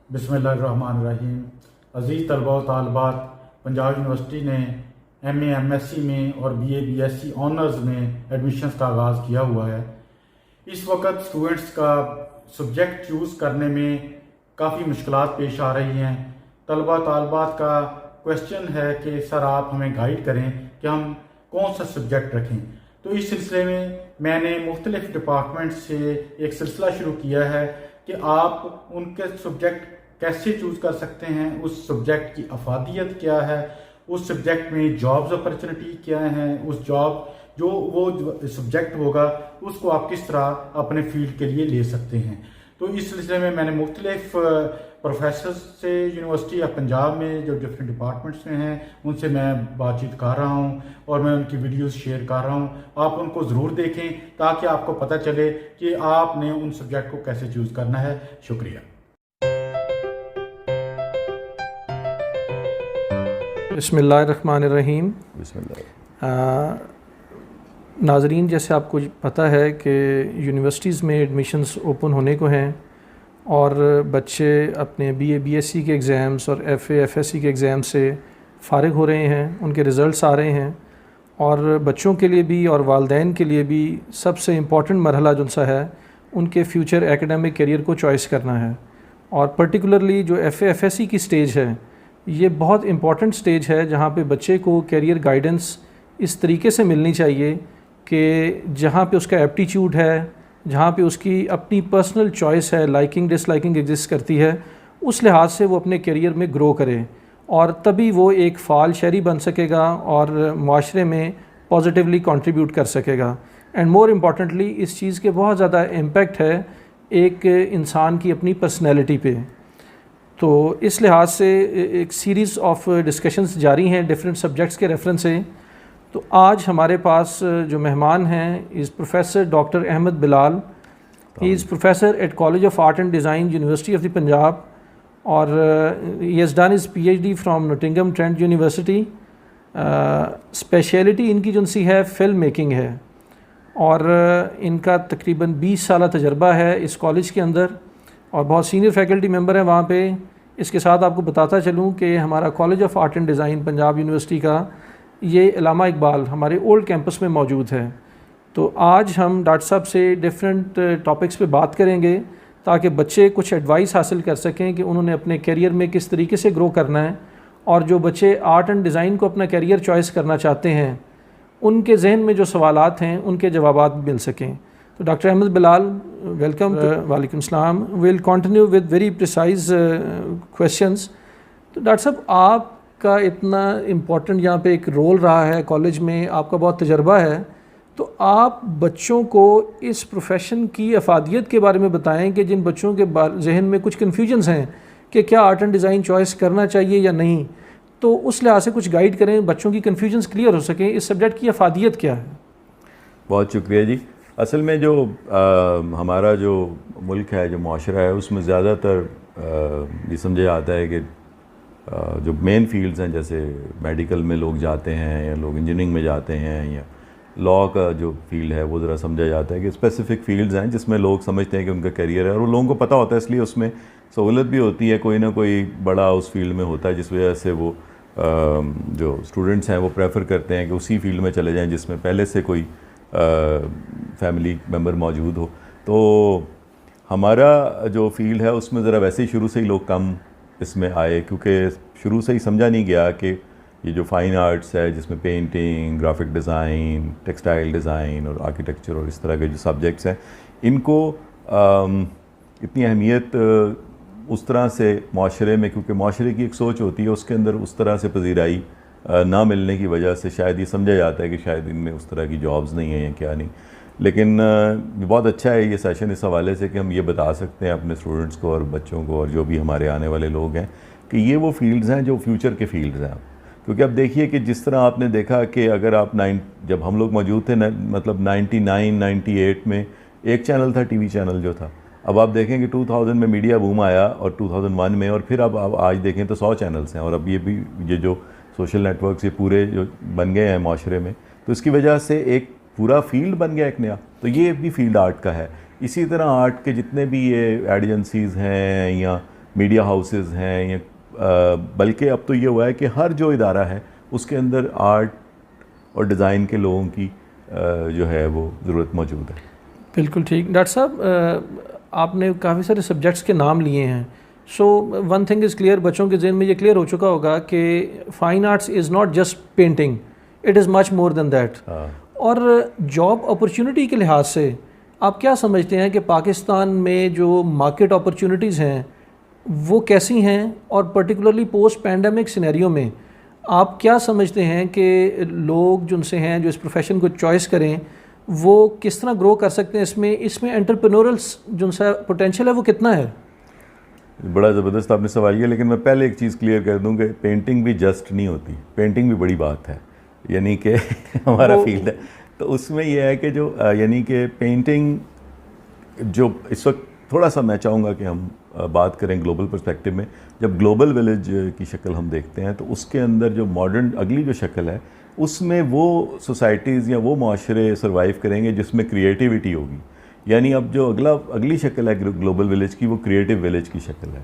बिस्मिल्लाहिर्रहमानिर्रहीम। अज़ीज़ तलबा व तालिबात, पंजाब यूनिवर्सिटी ने MA MSc में और BA BSc ऑनर्स में एडमिशन्स का आगाज़ किया हुआ है। इस वक्त स्टूडेंट्स का सब्जेक्ट चूज़ करने में काफ़ी मुश्किलात पेश आ रही हैं। तलबा तालिबात का क्वेश्चन है कि सर आप हमें गाइड करें कि हम कौन सा सब्जेक्ट रखें। तो इस सिलसिले में मैंने मुख्तलिफ डिपार्टमेंट से एक सिलसिला शुरू किया है कि आप उनके सब्जेक्ट कैसे चूज़ कर सकते हैं, उस सब्जेक्ट की अफादियत क्या है, उस सब्जेक्ट में जॉब्स अपॉर्चुनिटी क्या हैं, उस जॉब जो वो सब्जेक्ट होगा उसको आप किस तरह अपने फील्ड के लिए ले सकते हैं। तो इस सिलसिले में मैंने मुख्तलिफ प्रोफेसर से यूनिवर्सिटी या पंजाब में जो डिफरेंट डिपार्टमेंट्स में हैं उनसे मैं बातचीत कर रहा हूं और मैं उनकी वीडियोस शेयर कर रहा हूं। आप उनको ज़रूर देखें ताकि आपको पता चले कि आपने उन सब्जेक्ट को कैसे चूज़ करना है। शुक्रिया। बिस्मिल्लाहिर्रहमानिर्रहीम। नाज़रीन, जैसे आपको पता है कि यूनिवर्सिटीज़ में एडमिशन्स ओपन होने को हैं और बच्चे अपने BA BSc के एग्ज़ाम्स और FA FSc के एग्ज़ाम से फ़ारिग हो रहे हैं, उनके रिज़ल्ट्स आ रहे हैं और बच्चों के लिए भी और वालिदैन के लिए भी सबसे इम्पॉर्टेंट मरहला जो सा है उनके फ्यूचर एकेडमिक करियर को चॉइस करना है। और पर्टिकुलरली जो FA FSc की स्टेज है ये बहुत इम्पॉर्टेंट स्टेज है जहाँ पे बच्चे को करियर गाइडेंस इस तरीके से मिलनी चाहिए कि जहाँ पे उसका एप्टीट्यूड है, जहाँ पे उसकी अपनी पर्सनल चॉइस है, लाइकिंग डिसलाइकिंग एग्जिस्ट करती है, उस लिहाज से वो अपने करियर में ग्रो करे और तभी वो एक फ़ाल शहरी बन सकेगा और माशरे में पॉजिटिवली कंट्रीब्यूट कर सकेगा। एंड मोर इम्पॉर्टेंटली इस चीज़ के बहुत ज़्यादा इम्पेक्ट है एक इंसान की अपनी पर्सनैलिटी पे। तो इस लिहाज से एक सीरीज़ ऑफ डिस्कशंस जारी हैं डिफरेंट सब्जेक्ट्स के रेफरेंस से। तो आज हमारे पास जो मेहमान हैं is professor doctor Ahmad Bilal. He is professor at college of art and design university of the Punjab और he has done his PhD from Nottingham Trent University. Speciality इनकी जो सी है फ़िल्म मेकिंग है और इनका तकरीबन 20 साल तजर्बा है इस कॉलेज के अंदर और बहुत सीनियर फैकल्टी मेंबर हैं वहाँ पे। इसके साथ आपको बताता चलूँ कि हमारा college of art and design Punjab university का ये इलामा इकबाल हमारे ओल्ड कैंपस में मौजूद है। तो आज हम डॉक्टर साहब से डिफरेंट टॉपिक्स पे बात करेंगे ताकि बच्चे कुछ एडवाइस हासिल कर सकें कि उन्होंने अपने करियर में किस तरीके से ग्रो करना है और जो बच्चे आर्ट एंड डिज़ाइन को अपना करियर चॉइस करना चाहते हैं उनके जहन में जो सवालात हैं उनके जवाबात मिल सकें। तो डॉक्टर अहमद बिलाल, वेलकम। वालेकुम सलाम। Will continue with very precise questions. तो डॉक्टर साहब, आपका इतना इम्पोर्टेंट यहाँ पे एक रोल रहा है कॉलेज में, आपका बहुत तजर्बा है, तो आप बच्चों को इस प्रोफेशन की अफादियत के बारे में बताएं कि जिन बच्चों के जहन में कुछ कन्फ्यूजन्स हैं कि क्या आर्ट एंड डिज़ाइन चॉइस करना चाहिए या नहीं, तो उस लिहाज से कुछ गाइड करें, बच्चों की कन्फ्यूजन्स क्लियर हो सकें, इस सब्जेक्ट की अफादियत क्या है। बहुत शुक्रिया जी। असल में जो हमारा जो मुल्क है, जो माशरा है, उसमें ज़्यादातर ये समझा जाता है कि जो मेन फील्ड्स हैं, जैसे मेडिकल में लोग जाते हैं या लोग इंजीनियरिंग में जाते हैं या लॉ का जो फील्ड है वो ज़रा समझा जाता है कि स्पेसिफ़िक फील्ड्स हैं जिसमें लोग समझते हैं कि उनका करियर है और वो लोगों को पता होता है, इसलिए उसमें सहूलत भी होती है, कोई ना कोई बड़ा उस फील्ड में होता है जिस वजह से वो जो स्टूडेंट्स हैं वो प्रेफर करते हैं कि उसी फील्ड में चले जाएँ जिसमें पहले से कोई फैमिली मेम्बर मौजूद हो। तो हमारा जो फील्ड है उसमें ज़रा वैसे ही शुरू से ही लोग कम इसमें आए, क्योंकि शुरू से ही समझा नहीं गया कि ये जो फ़ाइन आर्ट्स है जिसमें painting, graphic design, textile design और आर्किटेक्चर और इस तरह के जो सब्जेक्ट्स हैं इनको इतनी अहमियत उस तरह से माशरे में, क्योंकि माशरे की एक सोच होती है उसके अंदर उस तरह से पजीराई ना मिलने की वजह से शायद ये समझा जाता है कि शायद इनमें उस तरह की जॉब्स नहीं हैं या क्या नहीं। लेकिन बहुत अच्छा है ये सेशन इस हवाले से कि हम ये बता सकते हैं अपने स्टूडेंट्स को और बच्चों को और जो भी हमारे आने वाले लोग हैं कि ये वो फील्ड्स हैं जो फ्यूचर के फील्ड्स हैं। क्योंकि अब देखिए कि जिस तरह आपने देखा कि अगर आप जब हम लोग मौजूद थे मतलब 99-98 में एक चैनल था, TV चैनल जो था। अब आप देखें कि 2000 में मीडिया बूम आया और 2001 में, और फिर अब आज देखें तो 100 चैनल्स हैं और अब ये जो सोशल नेटवर्क्स ये पूरे जो बन गए हैं माशरे में, तो इसकी वजह से एक पूरा फील्ड बन गया एक नया। तो ये भी फील्ड आर्ट का है। इसी तरह आर्ट के जितने भी ये एड एजेंसीज़ हैं या मीडिया हाउसेस हैं या बल्कि अब तो ये हुआ है कि हर जो इदारा है उसके अंदर आर्ट और डिज़ाइन के लोगों की जो है वो ज़रूरत मौजूद है। बिल्कुल ठीक। डॉक्टर साहब आपने काफ़ी सारे सब्जेक्ट्स के नाम लिए हैं। So one thing is clear, बच्चों के जहन में ये क्लियर हो चुका होगा कि fine arts is not just painting, it is much more than that. और जॉब अपॉर्चुनिटी के लिहाज से आप क्या समझते हैं कि पाकिस्तान में जो मार्केट अपॉर्चुनिटीज़ हैं वो कैसी हैं, और पर्टिकुलरली पोस्ट पैंडमिक सिनेरियो में आप क्या समझते हैं कि लोग जिनसे हैं जो इस प्रोफेशन को चॉइस करें वो किस तरह ग्रो कर सकते हैं इसमें एंटरप्रेन्योरल जो सा पोटेंशियल है वो कितना है? बड़ा ज़बरदस्त आपने सवाल किया, लेकिन मैं पहले एक चीज़ क्लियर कर दूं कि पेंटिंग भी जस्ट नहीं होती, पेंटिंग भी बड़ी बात है, यानी कि हमारा फील्ड है तो उसमें यह है कि जो यानी कि पेंटिंग जो इस वक्त थोड़ा सा मैं चाहूँगा कि हम बात करें ग्लोबल पर्सपेक्टिव में। जब ग्लोबल विलेज की शक्ल हम देखते हैं तो उसके अंदर जो मॉडर्न अगली जो शक्ल है उसमें वो सोसाइटीज़ या वो माशरे सर्वाइव करेंगे जिसमें क्रिएटिविटी होगी। यानी अब जो अगली शक्ल है ग्लोबल विलेज की वो क्रिएटिव विलेज की शक्ल है।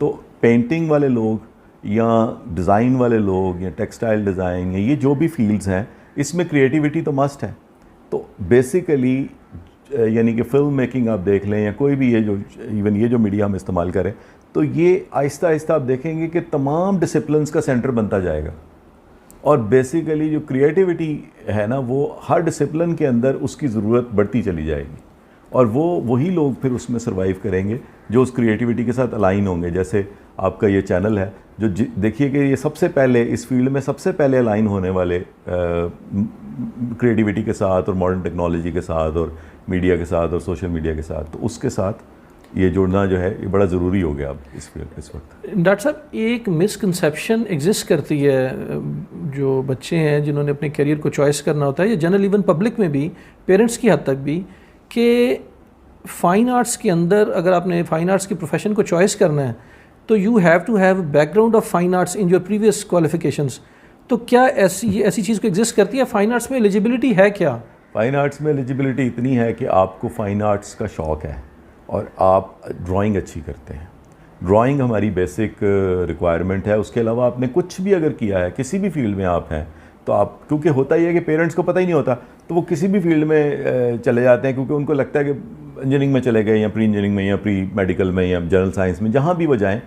तो पेंटिंग वाले लोग या डिज़ाइन वाले लोग या टेक्सटाइल डिज़ाइन या ये जो भी फील्ड्स हैं इसमें क्रिएटिविटी तो मस्ट है। तो बेसिकली यानी कि फ़िल्म मेकिंग आप देख लें या कोई भी ये जो इवन ये जो मीडिया हम इस्तेमाल करें तो ये आहिस्ता आहिस्ता आप देखेंगे कि तमाम डिसिप्लिन्स का सेंटर बनता जाएगा। और बेसिकली जो क्रिएटिविटी है ना वो हर डिसिप्लिन के अंदर उसकी ज़रूरत बढ़ती चली जाएगी और वही लोग फिर उसमें सर्वाइव करेंगे जो उस क्रिएटिविटी के साथ अलाइन होंगे। जैसे आपका ये चैनल है जो देखिए कि ये सबसे पहले इस फील्ड में सबसे पहले अलाइन होने वाले क्रिएटिविटी के साथ और मॉडर्न टेक्नोलॉजी के साथ और मीडिया के साथ और सोशल मीडिया के साथ, तो उसके साथ ये जुड़ना जो है ये बड़ा ज़रूरी हो गया अब इस वक्त। डॉक्टर साहब एक मिसकंसेप्शन एग्जिस्ट करती है जो बच्चे हैं जिन्होंने अपने करियर को चॉइस करना होता है या जनरल इवन पब्लिक में भी पेरेंट्स की हद तक भी कि फ़ाइन आर्ट्स के अंदर अगर आपने फ़ाइन आर्ट्स के प्रोफेशन को चॉइस करना है तो you have to have background of fine arts in your previous qualifications. तो क्या ऐसी चीज़ को एग्जिस्ट करती है? फ़ाइन आर्ट्स में एलिजिबिलिटी है क्या? फ़ाइन आर्ट्स में एलिजिबिलिटी इतनी है कि आपको फ़ाइन आर्ट्स का शौक़ है और आप ड्राइंग अच्छी करते हैं। ड्राइंग हमारी बेसिक रिक्वायरमेंट है। उसके अलावा आपने कुछ भी अगर किया है किसी भी फील्ड में आप हैं तो आप, क्योंकि होता ही है कि पेरेंट्स को पता ही नहीं होता तो वो किसी भी फील्ड में चले जाते हैं क्योंकि उनको लगता है कि इंजीनियरिंग में चले गए या प्री इंजीनियरिंग में या प्री मेडिकल में या जनरल साइंस में, जहाँ भी वो जाएँ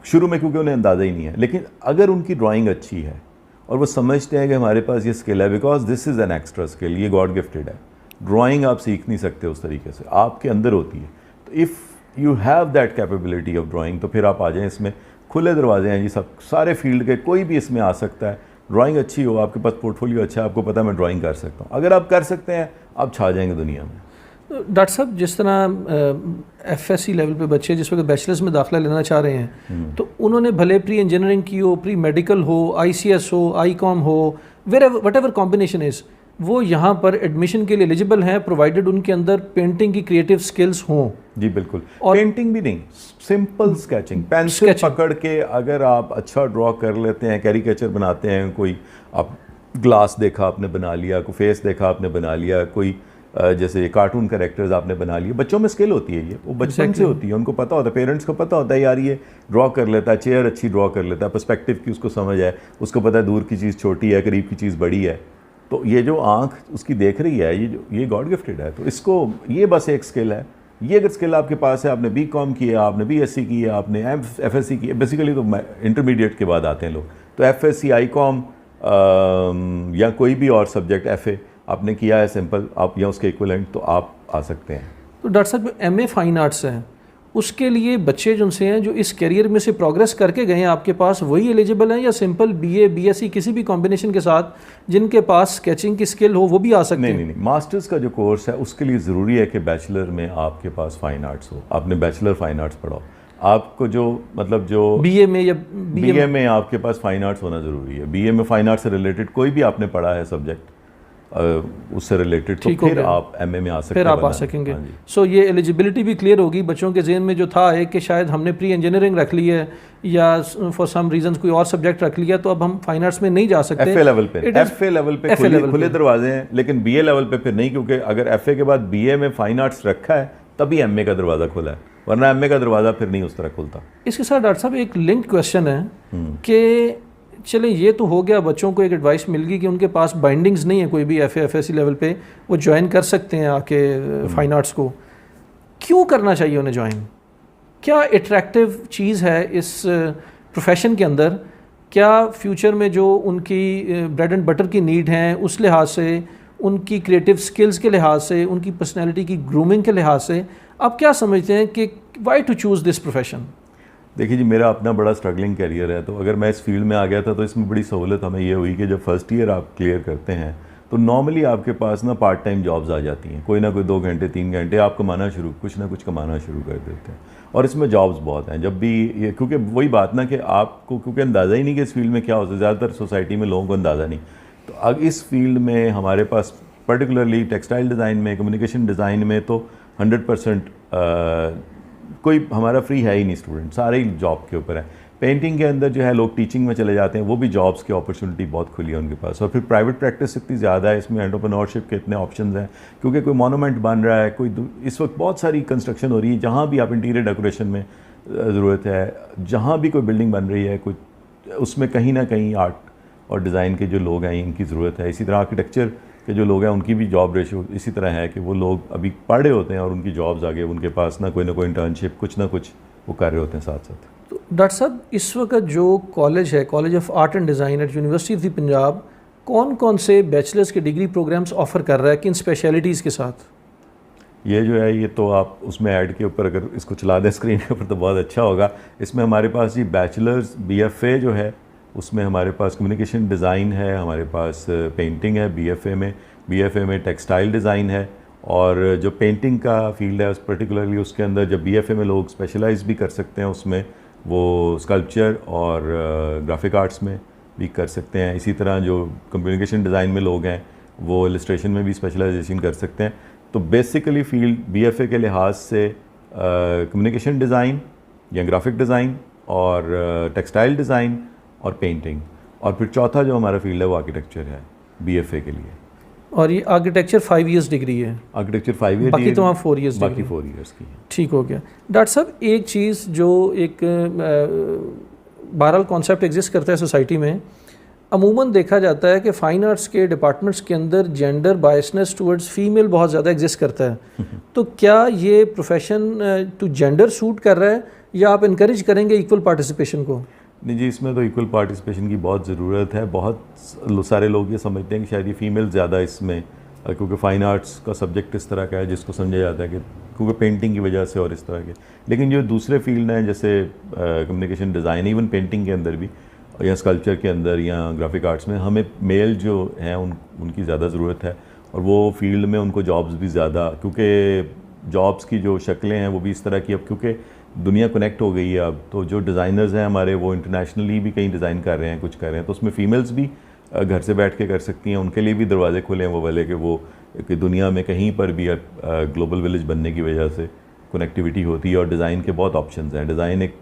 शुरू में, क्योंकि उन्हें अंदाज़ा ही नहीं है। लेकिन अगर उनकी ड्राइंग अच्छी है और वो समझते हैं कि हमारे पास ये स्किल है, because this is an extra skill, ये गॉड गिफ्टेड है। ड्राइंग आप सीख नहीं सकते उस तरीके से, आपके अंदर होती है। तो if you have that capability of drawing तो फिर आप आ जाएँ इसमें। खुले दरवाजे हैं जी, सब सारे फील्ड के कोई भी इसमें आ सकता है। ड्राइंग अच्छी हो, आपके पास पोर्टफोलियो अच्छा है, आपको पता है मैं ड्राइंग कर सकता हूँ, अगर आप कर सकते हैं आप छा जाएंगे दुनिया में। डॉक्टर साहब जिस तरह एफएससी लेवल पे बच्चे जिस वक्त बैचलर्स में दाखिला लेना चाह रहे हैं तो उन्होंने भले प्री इंजीनियरिंग की हो, प्री मेडिकल हो, आईसीएस हो, आईकॉम हो, वट एवर कॉम्बिनेशन इज़, वो यहाँ पर एडमिशन के लिए एलिजिबल हैं प्रोवाइडेड उनके अंदर पेंटिंग की क्रिएटिव स्किल्स हों। जी बिल्कुल। और पेंटिंग भी नहीं, सिंपल स्केचिंग, पेंसिल पकड़ के अगर आप अच्छा ड्रॉ कर लेते हैं, कैरिकेचर बनाते हैं, कोई आप ग्लास देखा आपने बना लिया, कोई फेस देखा आपने बना लिया, कोई जैसे कार्टून कैरेक्टर्स आपने बना लिए। बच्चों में स्किल होती है, ये वो बचपन से होती है, उनको पता होता है, पेरेंट्स को पता होता है यार ये ड्रॉ कर लेता है, चेयर अच्छी ड्रॉ कर लेता है, पर्सपेक्टिव की उसको समझ है, उसको पता है दूर की चीज़ छोटी है, करीब की चीज़ बड़ी है। तो ये जो आँख उसकी देख रही है, ये गॉड गिफ्टेड है। तो इसको, ये बस एक स्किल है। ये अगर स्किल आपके पास है, आपने बीकॉम किया, आपने बीएससी की है, आपने एफएससी की है, बेसिकली तो इंटरमीडिएट के बाद आते हैं लोग, तो एफएससी, आईकॉम या कोई भी और सब्जेक्ट, एफए आपने किया है सिंपल, आप या उसके इक्विवेलेंट, तो आप आ सकते हैं। तो डॉक्टर साहब एमए फाइन आर्ट्स है उसके लिए बच्चे जिनसे हैं जो इस करियर में से प्रोग्रेस करके गए हैं आपके पास, वही एलिजिबल हैं या सिंपल बीए, बीएससी किसी भी कॉम्बिनेशन के साथ जिनके पास स्केचिंग की स्किल हो वो भी आ सकते हैं? नहीं, मास्टर्स का जो कोर्स है उसके लिए ज़रूरी है कि बैचलर में आपके पास फाइन आर्ट्स हो, आपने बैचलर फाइन आर्ट्स पढ़ा हो। आपको जो मतलब जो बीए में या बीए में आपके पास फाइन आर्ट्स होना ज़रूरी है। बीए में फाइन आर्ट्स से रिलेटेड कोई भी आपने पढ़ा है सब्जेक्ट उससे रिलेटेड, तो फिर आप एमए में आ सकते हैं, फिर आप आ सकेंगे। सो ये एलिजिबिलिटी भी क्लियर होगी बच्चों के जहन में जो था है कि शायद हमने प्री इंजीनियरिंग रख ली है या फॉर सम रीजंस कोई और सब्जेक्ट रख लिया तो अब हम फाइन आर्ट्स में नहीं जा सकते। एफए लेवल पे खुले दरवाजे हैं, लेकिन बीए लेवल पे फिर नहीं, क्योंकि अगर एफए के बाद बीए में फाइन आर्ट्स रखा है तभी एमए का दरवाज़ा खुला है। वरना एमए का दरवाज़ा फिर नहीं उस तरह खुलता। इसके साथ डॉक्टर साहब एक लिंक्ड क्वेश्चन है कि चले ये तो हो गया, बच्चों को एक एडवाइस मिल गई कि उनके पास बाइंडिंग्स नहीं है कोई भी एफएसी लेवल पे, वो ज्वाइन कर सकते हैं आके फाइन आर्ट्स को। क्यों करना चाहिए उन्हें ज्वाइन? क्या अट्रैक्टिव चीज़ है इस प्रोफेशन के अंदर? क्या फ्यूचर में जो उनकी ब्रेड एंड बटर की नीड हैं उस लिहाज से, उनकी क्रिएटिव स्किल्स के लिहाज से, उनकी पर्सनैलिटी की ग्रूमिंग के लिहाज से आप क्या समझते हैं कि why to choose this profession? देखिए जी, मेरा अपना बड़ा स्ट्रगलिंग करियर है, तो अगर मैं इस फील्ड में आ गया था तो इसमें बड़ी सहूलत हमें ये हुई कि जब फर्स्ट ईयर आप क्लियर करते हैं तो नॉर्मली आपके पास ना पार्ट टाइम जॉब्स आ जाती हैं, कोई ना कोई 2 घंटे 3 घंटे आप कुछ ना कुछ कमाना शुरू कर देते हैं। और इसमें जॉब्स बहुत हैं। जब भी ये, क्योंकि वही बात ना कि आपको क्योंकि अंदाज़ा ही नहीं कि इस फील्ड में क्या होता है, ज़्यादातर सोसाइटी में लोगों को अंदाज़ा नहीं। तो अब इस फील्ड में हमारे पास पर्टिकुलरली टेक्सटाइल डिज़ाइन में, कम्युनिकेशन डिज़ाइन में तो 100% कोई हमारा फ्री है ही नहीं, स्टूडेंट सारे ही जॉब के ऊपर है। पेंटिंग के अंदर जो है लोग टीचिंग में चले जाते हैं, वो भी जॉब्स की अपॉर्चुनिटी बहुत खुली है उनके पास। और फिर प्राइवेट प्रैक्टिस इतनी ज़्यादा है, इसमें एंटरप्रेन्योरशिप के इतने ऑप्शंस हैं, क्योंकि कोई मोनूमेंट बन रहा है, इस वक्त बहुत सारी कंस्ट्रक्शन हो रही है, जहाँ भी आप इंटीरियर डेकोरेशन में ज़रूरत है, जहाँ भी कोई बिल्डिंग बन रही है, कुछ उसमें कहीं ना कहीं आर्ट और डिज़ाइन के जो लोग हैं इनकी ज़रूरत है। इसी तरह आर्किटेक्चर के जो लोग हैं उनकी भी जॉब रेशो इसी तरह है कि वो लोग अभी पढ़ रहे होते हैं और उनकी जॉब्स आगे उनके पास ना कोई इंटर्नशिप कुछ ना कुछ वो कर रहे होते हैं साथ साथ। तो डॉक्टर साहब, इस वक्त जो कॉलेज है, college of art and design at university of the Punjab, कौन कौन से बैचलर्स के डिग्री प्रोग्राम्स ऑफ़र कर रहा है, किन स्पेशलिटीज़ के साथ? ये जो है ये तो आप उसमें ऐड के ऊपर अगर इसको चला दें स्क्रीन के ऊपर तो बहुत अच्छा होगा। इसमें हमारे पास जी बैचलर्स BFA जो है उसमें हमारे पास कम्युनिकेशन डिज़ाइन है, हमारे पास पेंटिंग है BFA में टेक्सटाइल डिज़ाइन है, और जो पेंटिंग का फील्ड है उस पर्टिकुलरली उसके अंदर जब BFA में लोग स्पेशलाइज भी कर सकते हैं, उसमें वो स्कल्पचर और ग्राफिक आर्ट्स में भी कर सकते हैं। इसी तरह जो कम्युनिकेशन डिज़ाइन में लोग हैं वो इलस्ट्रेशन में भी स्पेशलाइजेशन कर सकते हैं। तो बेसिकली फील्ड BFA के लिहाज से कम्युनिकेशन डिज़ाइन या ग्राफिक डिज़ाइन और टेक्सटाइल डिज़ाइन और पेंटिंग, और फिर चौथा जो हमारा फील्ड है वो आर्किटेक्चर है BFA के लिए। और ये आर्किटेक्चर 5 ईयर्स डिग्री है? आर्किटेक्चर 5 ईयर, बाकी तो वहाँ 4 ईयर्स, बाकी 4 ईयर्स की है। ठीक हो गया। डॉक्टर साहब, एक चीज़ जो एक बहरहाल कॉन्सेप्ट एग्जिस्ट करता है सोसाइटी में, अमूमन देखा जाता है कि फ़ाइन आर्ट्स के डिपार्टमेंट्स के अंदर जेंडर बायसनेस टुवर्ड्स फीमेल बहुत ज़्यादा एग्जिस्ट करता है। तो क्या ये प्रोफेशन टू जेंडर सूट कर रहा है या आप इनकरेज करेंगे इक्वल पार्टिसिपेशन को? नहीं जी, इसमें तो इक्वल पार्टिसिपेशन की बहुत ज़रूरत है। बहुत सारे लोग ये समझते हैं कि शायद ये फीमेल ज़्यादा इसमें, क्योंकि फ़ाइन आर्ट्स का सब्जेक्ट इस तरह का है जिसको समझा जाता है कि क्योंकि पेंटिंग की वजह से और इस तरह के। लेकिन जो दूसरे फील्ड हैं जैसे कम्युनिकेशन डिज़ाइन, इवन पेंटिंग के अंदर भी या स्कल्पचर के अंदर या ग्राफिक आर्ट्स में हमें मेल जो हैं उनकी ज़्यादा ज़रूरत है, और वो फील्ड में उनको जॉब्स भी ज़्यादा, क्योंकि जॉब्स की जो शक्लें हैं वो भी इस तरह की, अब क्योंकि दुनिया कनेक्ट हो गई है अब, तो जो डिज़ाइनर्स हैं हमारे वो इंटरनेशनली भी कहीं डिज़ाइन कर रहे हैं, कुछ कर रहे हैं, तो उसमें फ़ीमेल्स भी घर से बैठ के कर सकती हैं। उनके लिए भी दरवाजे खुले हैं वो वाले कि दुनिया में कहीं पर भी ग्लोबल विलेज बनने की वजह से कनेक्टिविटी होती है, और डिज़ाइन के बहुत ऑप्शंस हैं। डिज़ाइन एक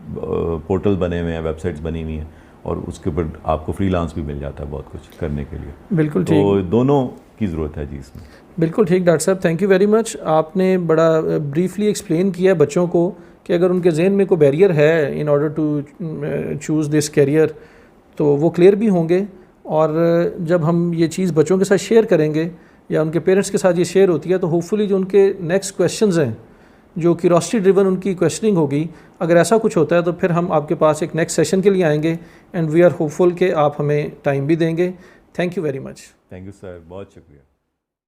पोर्टल बने हुए हैं, वेबसाइट्स बनी हुई हैं, और उसके ऊपर आपको फ्रीलांस भी मिल जाता है बहुत कुछ करने के लिए। बिल्कुल ठीक, तो दोनों की ज़रूरत है जी इसमें। बिल्कुल ठीक डॉक्टर साहब, थैंक यू वेरी मच। आपने बड़ा ब्रीफली एक्सप्लेन किया बच्चों को कि अगर उनके जहन में कोई बैरियर है in order to choose this career तो वो क्लियर भी होंगे, और जब हम ये चीज़ बच्चों के साथ शेयर करेंगे या उनके पेरेंट्स के साथ ये शेयर होती है तो होपफुली जो उनके नेक्स्ट क्वेश्चंस हैं, जो क्यूरोसिटी ड्रिवन उनकी क्वेश्चनिंग होगी, अगर ऐसा कुछ होता है तो फिर हम आपके पास एक नेक्स्ट सेशन के लिए आएंगे, एंड वी आर होपफुल कि आप हमें टाइम भी देंगे। Thank you very much. Thank you sir, बहुत शुक्रिया।